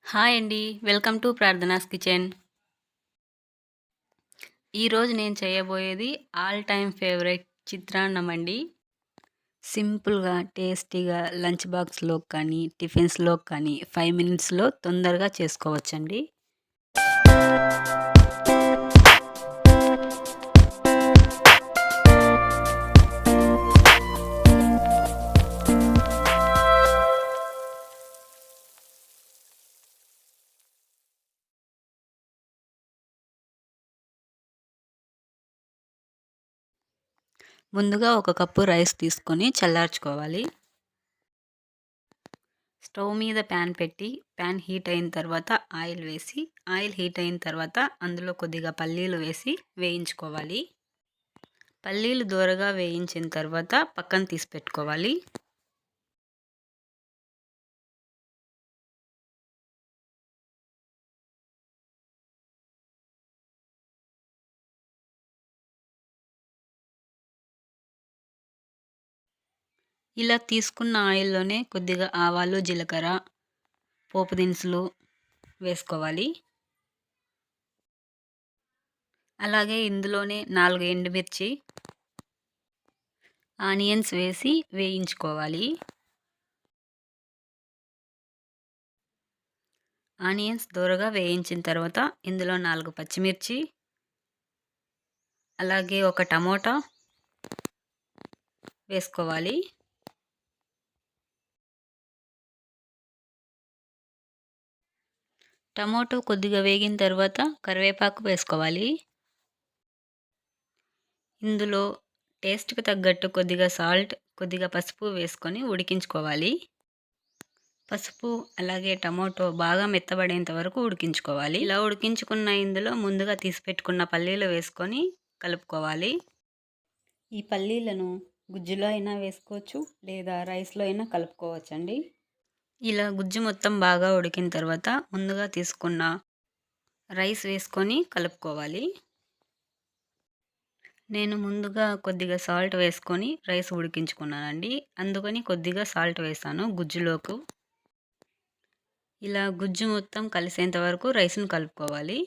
Hi అండి. Welcome to Prarthana's kitchen. ఈరోజు నేను చేయబోయేది ఆల్ టైమ్ ఫేవరెట్ చిత్రాన్నం అండి. సింపుల్‌గా, టేస్టీగా లంచ్ బాక్స్‌లోకి కానీ, టిఫిన్స్‌లోకి కానీ 5 మినిట్స్‌లో తొందరగా చేసుకోవచ్చండి. ముందుగా ఒక కప్పు రైస్ తీసుకొని చల్లార్చుకోవాలి. స్టవ్ మీద ప్యాన్ పెట్టి, ప్యాన్ హీట్ అయిన తర్వాత ఆయిల్ వేసి, ఆయిల్ హీట్ అయిన తర్వాత అందులో కొద్దిగా పల్లీలు వేసి వేయించుకోవాలి. పల్లీలు దోరగా వేయించిన తర్వాత పక్కన తీసి పెట్టుకోవాలి. ఇలా తీసుకున్న ఆయిల్‌లోనే కొద్దిగా ఆవాలు, జీలకర్ర, పోపు దినుసులు వేసుకోవాలి. అలాగే ఇందులోనే 4 ఎండుమిర్చి, ఆనియన్స్ వేసి వేయించుకోవాలి. ఆనియన్స్ దోరగా వేయించిన తర్వాత ఇందులో 4 పచ్చిమిర్చి, అలాగే ఒక టమోటా వేసుకోవాలి. టమోటో కొద్దిగా వేగిన తర్వాత కరివేపాకు వేసుకోవాలి. ఇందులో టేస్ట్‌కి తగ్గట్టు కొద్దిగా సాల్ట్, కొద్దిగా పసుపు వేసుకొని ఉడికించుకోవాలి. పసుపు అలాగే టమోటో బాగా మెత్తబడేంత వరకు ఉడికించుకోవాలి. ఇలా ఉడికించుకున్న ఇందులో ముందుగా తీసి పెట్టుకున్న పల్లీలు వేసుకొని కలుపుకోవాలి. ఈ పల్లీలను గుజ్జులో అయినా వేసుకోవచ్చు, లేదా రైస్‌లో అయినా కలుపుకోవచ్చండి. ఇలా గుజ్జు మొత్తం బాగా ఉడికిన తర్వాత ముందుగా తీసుకున్న రైస్ వేసుకొని కలుపుకోవాలి. నేను ముందుగా కొద్దిగా సాల్ట్ వేసుకొని రైస్ ఉడికించుకున్నానండి. అందుకని కొద్దిగా సాల్ట్ వేసాను గుజ్జులోకి. ఇలా గుజ్జు మొత్తం కలిసేంత వరకు రైస్‌ని కలుపుకోవాలి.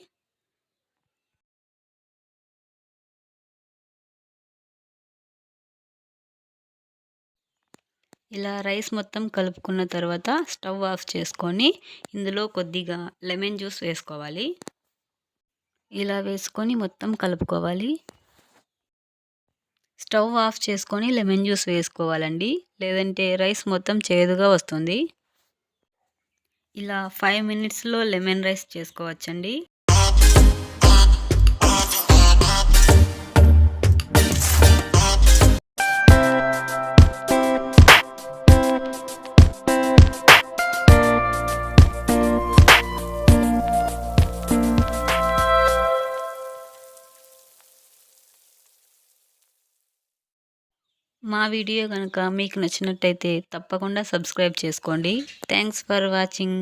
ఇలా రైస్ మొత్తం కలుపుకున్న తర్వాత స్టవ్ ఆఫ్ చేసుకొని ఇందులో కొద్దిగా లెమన్ జ్యూస్ వేసుకోవాలి. ఇలా వేసుకొని మొత్తం కలుపుకోవాలి. స్టవ్ ఆఫ్ చేసుకొని లెమన్ జ్యూస్ వేసుకోవాలండి. లేదంటే రైస్ మొత్తం చేదుగా వస్తుంది. ఇలా 5 మినిట్స్‌లో లెమన్ రైస్ చేసుకోవచ్చండి. మా వీడియో గనుక మీకు నచ్చినట్టయితే తప్పకుండా సబ్స్క్రైబ్ చేసుకోండి. Thanks for watching.